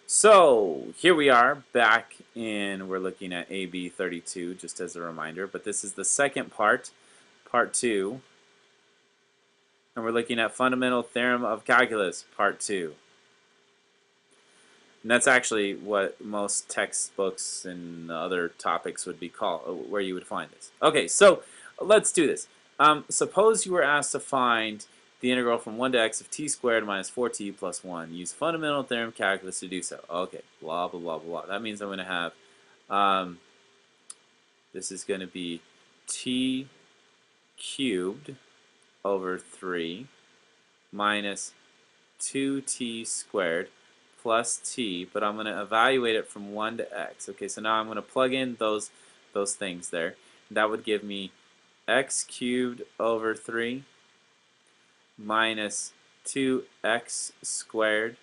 So here we are back in, we're looking at AB 32 just as a reminder, but this is the second part, part 2, and we're looking at fundamental theorem of calculus, part 2. And that's actually what most textbooks and other topics would be called, where you would find this. Okay, so let's do this. Suppose you were asked to find the integral from 1 to x of t squared minus 4t plus 1. Use fundamental theorem of calculus to do so. Okay, blah, blah, blah, blah. That means I'm going to have, this is going to be t cubed over 3 minus 2t squared plus t, but I'm going to evaluate it from 1 to x. Okay, so now I'm going to plug in those things there. That would give me x cubed over 3 minus 2x squared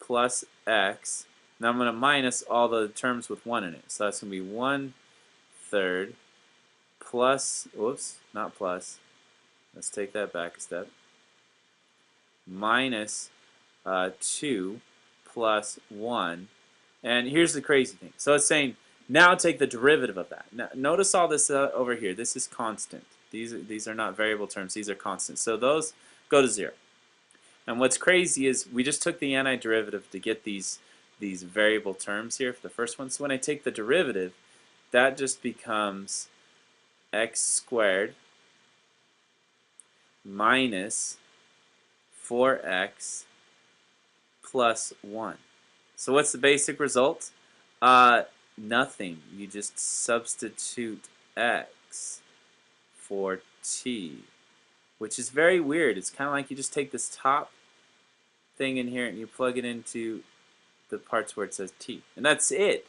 plus x. Now I'm going to minus all the terms with 1 in it. So that's going to be 1/3 plus, whoops, not plus. Let's take that back a step. Minus 2 plus 1. And here's the crazy thing. So it's saying, now take the derivative of that. Now, notice all this over here. This is constant. These are not variable terms. These are constant. So those go to 0. And what's crazy is we just took the antiderivative to get these variable terms here for the first one. So when I take the derivative, that just becomes x squared minus 4x plus 1. So what's the basic result? Nothing. You just substitute x for t, which is very weird. It's kind of like you just take this top thing in here and you plug it into the parts where it says t. And that's it.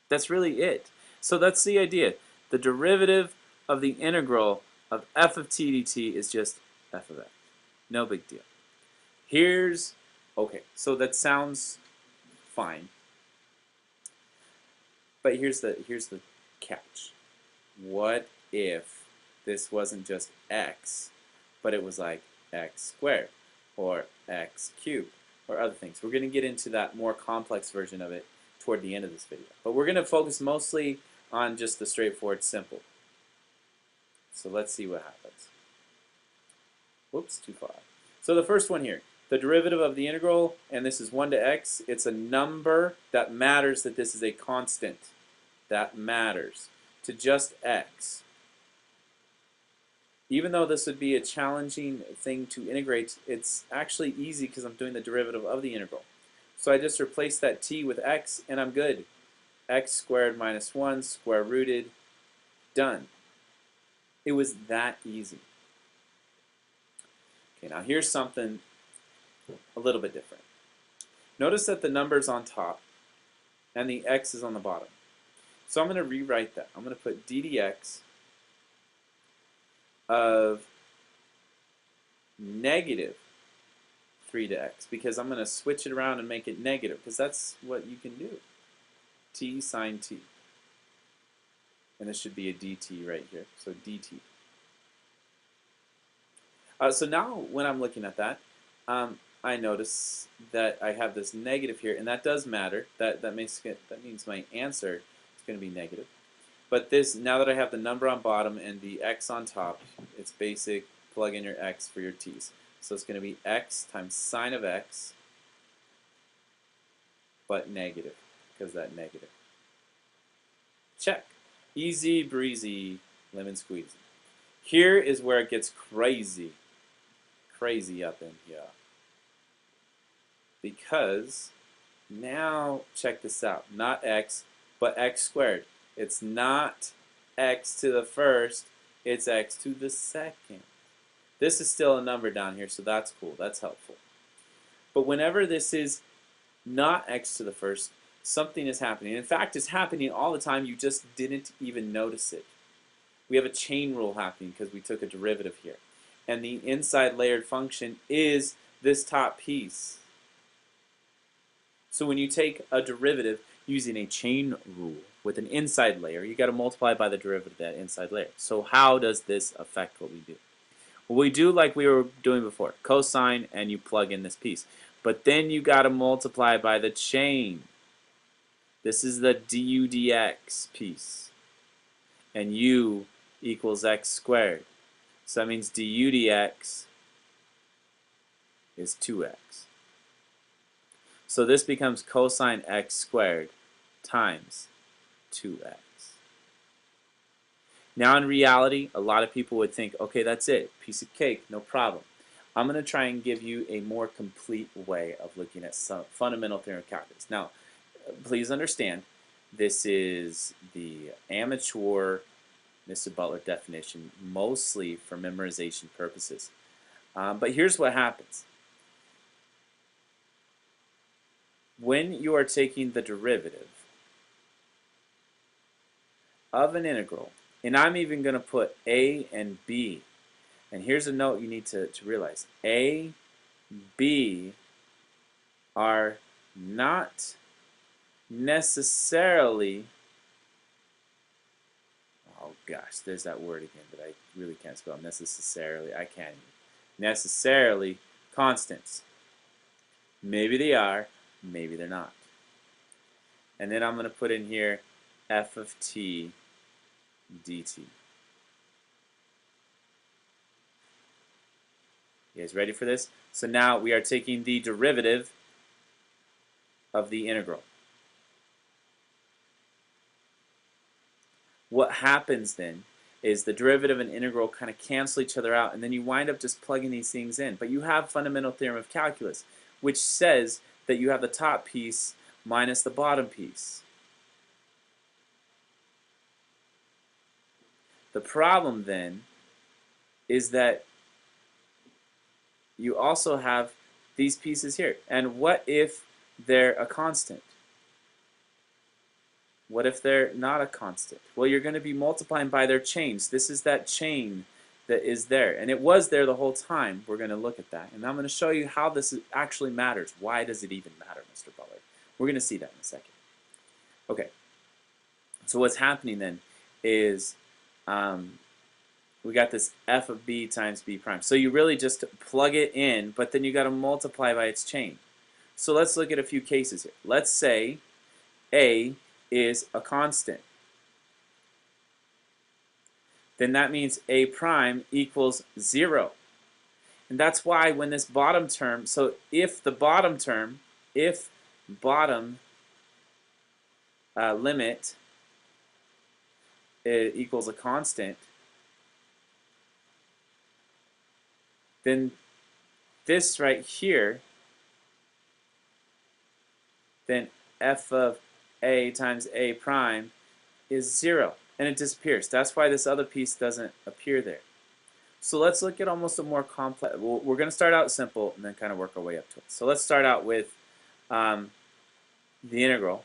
That's really it. So that's the idea. The derivative of the integral of f of t dt is just f of x. No big deal. Here's, okay, so that sounds fine. But here's the catch. What if this wasn't just x, but it was like x squared or x cubed or other things? We're going to get into that more complex version of it toward the end of this video. But we're going to focus mostly on just the straightforward simple. So let's see what happens. Whoops, too far. So the first one here, the derivative of the integral, and this is 1 to x, it's a number that matters that this is a constant. That matters to just x. Even though this would be a challenging thing to integrate, it's actually easy because I'm doing the derivative of the integral. So I just replace that t with x and I'm good. X squared minus 1 square rooted, done. It was that easy. Okay, now here's something a little bit different. Notice that the number's on top and the x is on the bottom. So I'm going to rewrite that. I'm going to put d dx of negative 3 to x because I'm going to switch it around and make it negative because that's what you can do. T sine t. And this should be a dt right here. So dt. So now when I'm looking at that, I notice that I have this negative here, and that does matter. That means my answer is going to be negative. But this, now that I have the number on bottom and the x on top, it's basic. Plug in your x for your t's. So it's going to be x times sine of x, but negative because that negative. Check. Easy breezy, lemon squeezy. Here is where it gets crazy. Crazy up in here. Because now, check this out. Not x, but x squared. It's not x to the first, it's x to the second. This is still a number down here, so that's cool. That's helpful. But whenever this is not x to the first, something is happening. In fact, it's happening all the time. You just didn't even notice it. We have a chain rule happening because we took a derivative here. And the inside layered function is this top piece. So when you take a derivative using a chain rule with an inside layer, you got to multiply by the derivative of that inside layer. So how does this affect what we do? Well, we do like we were doing before, cosine, and you plug in this piece. But then you got to multiply by the chain. This is the du dx piece. And u equals x squared. So that means du dx is 2x. So this becomes cosine x squared times 2x. Now in reality, a lot of people would think, okay, that's it, piece of cake, no problem. I'm going to try and give you a more complete way of looking at some fundamental theorem of calculus. Now, please understand, this is the amateur Mr. Butler definition, mostly for memorization purposes. But here's what happens. When you are taking the derivative of an integral, and I'm even going to put a and b, and here's a note you need to realize. A, b are not necessarily, oh gosh, there's that word again that I really can't spell, necessarily, I can't even, necessarily constants. Maybe they are, maybe they're not. And then I'm going to put in here f of t dt. You guys ready for this? So now we are taking the derivative of the integral. What happens then is the derivative and integral kind of cancel each other out, and then you wind up just plugging these things in. But you have fundamental theorem of calculus, which says that you have the top piece minus the bottom piece. The problem then is that you also have these pieces here. And what if they're a constant? What if they're not a constant? Well, you're going to be multiplying by their chains. This is that chain that is there. And it was there the whole time. We're going to look at that. And I'm going to show you how this actually matters. Why does it even matter, Mr. Butler? We're going to see that in a second. Okay. So what's happening then is we got this f of b times b prime. So you really just plug it in, but then you got to multiply by its chain. So let's look at a few cases here. Let's say a is a constant. Then that means a prime equals 0. And that's why when this bottom term, so if the bottom term, if bottom limit equals a constant, then this right here, then f of a times a prime is 0, and it disappears. That's why this other piece doesn't appear there. So let's look at almost a more complex. We're going to start out simple and then kind of work our way up to it. So let's start out with the integral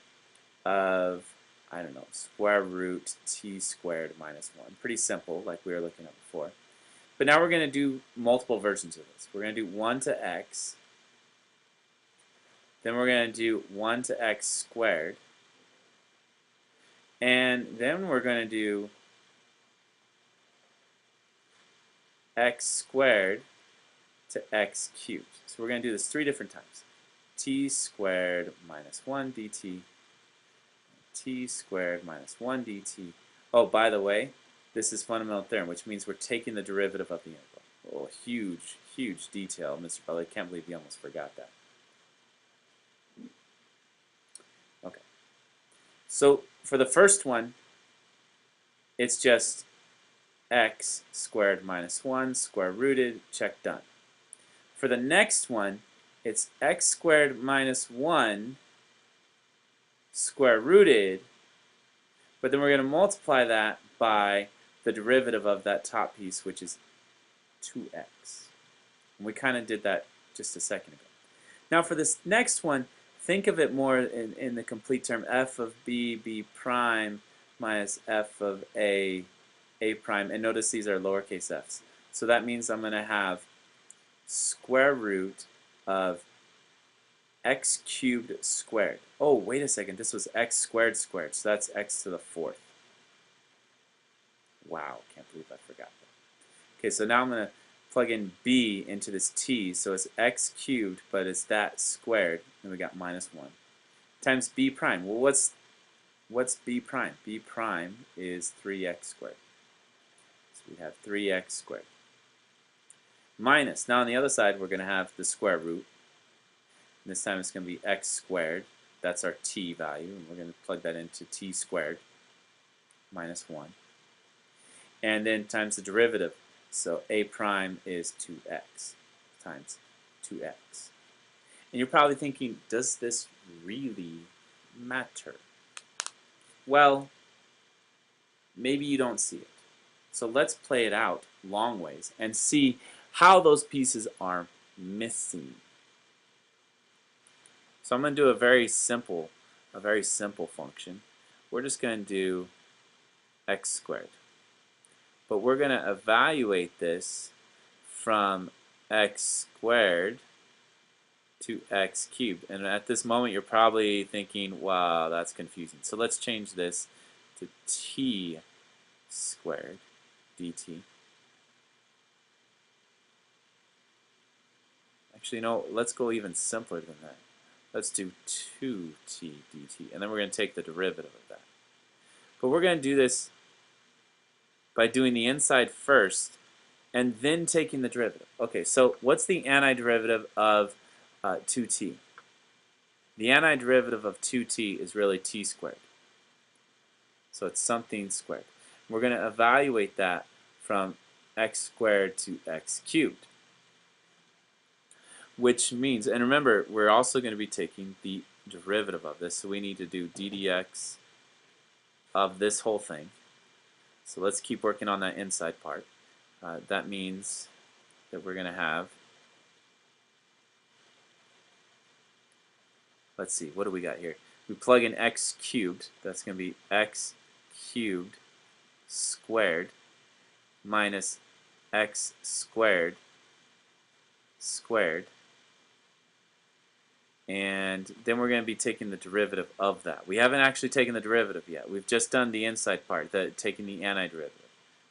of, I don't know, square root t squared minus 1. Pretty simple, like we were looking at before. But now we're going to do multiple versions of this. We're going to do 1 to x. Then we're going to do 1 to x squared. And then we're going to do x squared to x cubed. So we're going to do this 3 different times. T squared minus 1 dt. T squared minus 1 dt. Oh, by the way, this is fundamental theorem, which means we're taking the derivative of the integral. Oh, huge, huge detail, Mr. Butler. I can't believe you almost forgot that. Okay. So for the first one, it's just x squared minus 1 square rooted, check, done. For the next one, it's x squared minus 1 square rooted, but then we're going to multiply that by the derivative of that top piece, which is 2x. And we kind of did that just a second ago. Now for this next one, think of it more in the complete term, f of b, b prime minus f of a prime. And notice these are lowercase f's. So that means I'm going to have square root of x cubed squared. Oh, wait a second. This was x squared squared. So that's x to the 4th. Wow, can't believe I forgot that. Okay, so now I'm going to plug in b into this t, so it's x cubed, but it's that squared, and we got minus 1, times b prime. Well, what's b prime? B prime is 3x squared. So we have 3x squared. Minus, now on the other side, we're going to have the square root. And this time it's going to be x squared. That's our t value, and we're going to plug that into t squared minus 1. And then times the derivative. So a prime is 2x times 2x. And you're probably thinking, does this really matter? Well, maybe you don't see it. So let's play it out long ways and see how those pieces are missing. So I'm going to do a very simple function. We're just going to do x squared. But we're going to evaluate this from x squared to x cubed. And at this moment, you're probably thinking, wow, that's confusing. So let's change this to t squared dt. Actually, no, let's go even simpler than that. Let's do 2t dt. And then we're going to take the derivative of that. But we're going to do this by doing the inside first and then taking the derivative. Okay, so what's the antiderivative of 2t? The antiderivative of 2t is really t squared. So it's something squared. We're going to evaluate that from x squared to x cubed. Which means, and remember, we're also going to be taking the derivative of this. So we need to do d dx of this whole thing. So let's keep working on that inside part. That means that we're going to have, let's see, what do we got here? We plug in x cubed. That's going to be x cubed squared minus x squared squared. And then we're going to be taking the derivative of that. We haven't actually taken the derivative yet. We've just done the inside part, taking the antiderivative.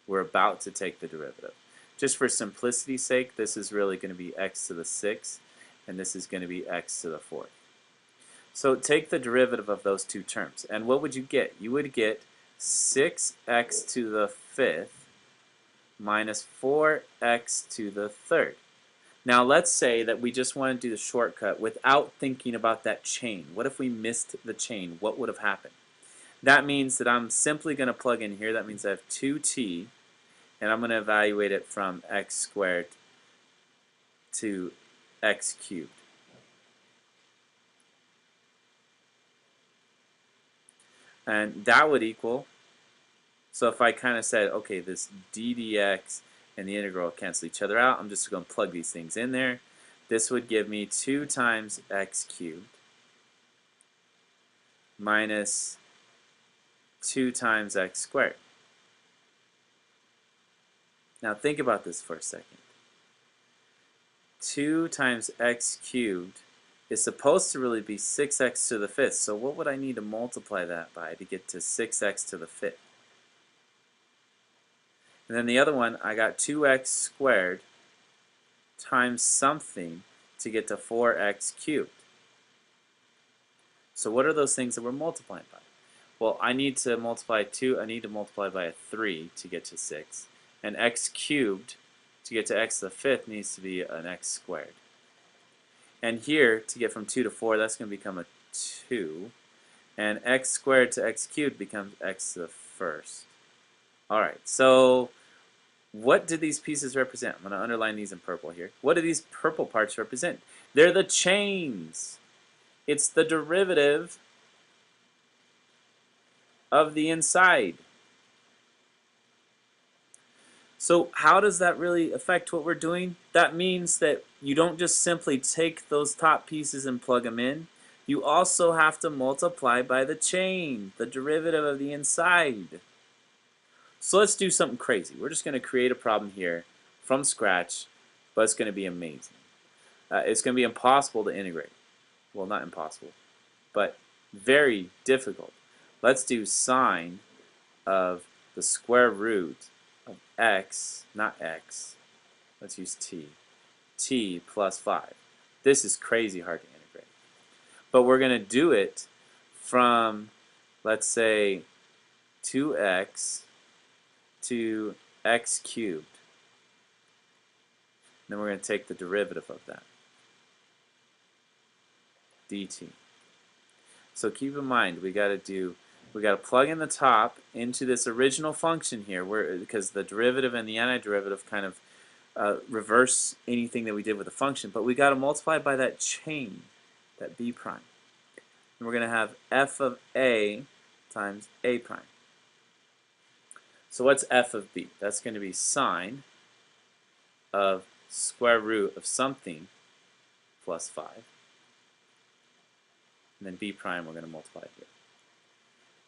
We're about to take the derivative. Just for simplicity's sake, this is really going to be x to the 6th, and this is going to be x to the 4th. So take the derivative of those two terms. And what would you get? You would get 6x to the 5th minus 4x to the 3rd. Now let's say that we just want to do the shortcut without thinking about that chain. What if we missed the chain? What would have happened? That means that I'm simply going to plug in here. That means I have 2t, and I'm going to evaluate it from x squared to x cubed. And that would equal, so if I kind of said, okay, this d dx and the integral cancel each other out, I'm just going to plug these things in there. This would give me 2 times x cubed minus 2 times x squared. Now think about this for a second. 2 times x cubed is supposed to really be 6x to the 5th. So what would I need to multiply that by to get to 6x to the 5th? And then the other one, I got 2x squared times something to get to 4x cubed. So what are those things that we're multiplying by? Well, I need to multiply I need to multiply by a 3 to get to 6. And x cubed to get to x to the 5th needs to be an x squared. And here, to get from 2 to 4, that's going to become a 2. And x squared to x cubed becomes x to the 1st. Alright, so what do these pieces represent? I'm going to underline these in purple here. What do these purple parts represent? They're the chains. It's the derivative of the inside. So how does that really affect what we're doing? That means that you don't just simply take those top pieces and plug them in. You also have to multiply by the chain, the derivative of the inside. So let's do something crazy. We're just going to create a problem here from scratch, but it's going to be amazing. It's going to be impossible to integrate. Well, not impossible, but very difficult. Let's do sine of the square root of x, not x. let's use t plus 5. This is crazy hard to integrate. But we're going to do it from, let's say, 2x to x cubed. Then we're going to take the derivative of that, dt. So keep in mind, we got to plug in the top into this original function here, because the derivative and the antiderivative kind of reverse anything that we did with the function, but we got to multiply by that chain, that b prime. And we're going to have f of a times a prime. So what's f of b? That's going to be sine of square root of something plus 5. And then b prime we're going to multiply here.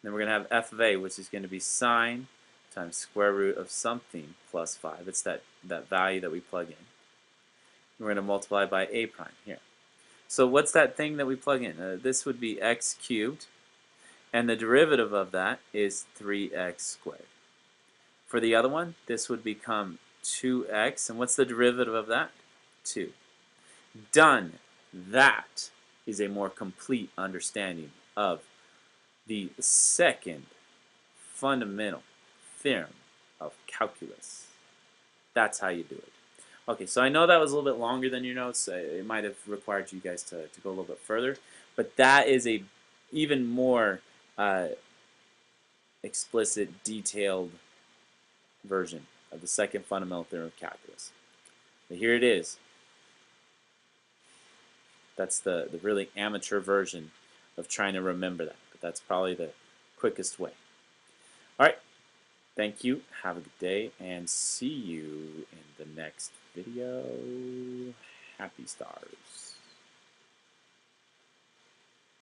Then we're going to have f of a, which is going to be sine times square root of something plus 5. It's that value that we plug in. And we're going to multiply by a prime here. So what's that thing that we plug in? This would be x cubed, and the derivative of that is 3x squared. For the other one, this would become 2x, and what's the derivative of that? 2. Done. That is a more complete understanding of the second fundamental theorem of calculus. That's how you do it. Okay, so I know that was a little bit longer than your notes. It might have required you guys to go a little bit further, but that is a even more explicit, detailed version of the second fundamental theorem of calculus. But here it is. That's the really amateur version of trying to remember that, but that's probably the quickest way. All right, thank you, have a good day, and see you in the next video. Happy stars.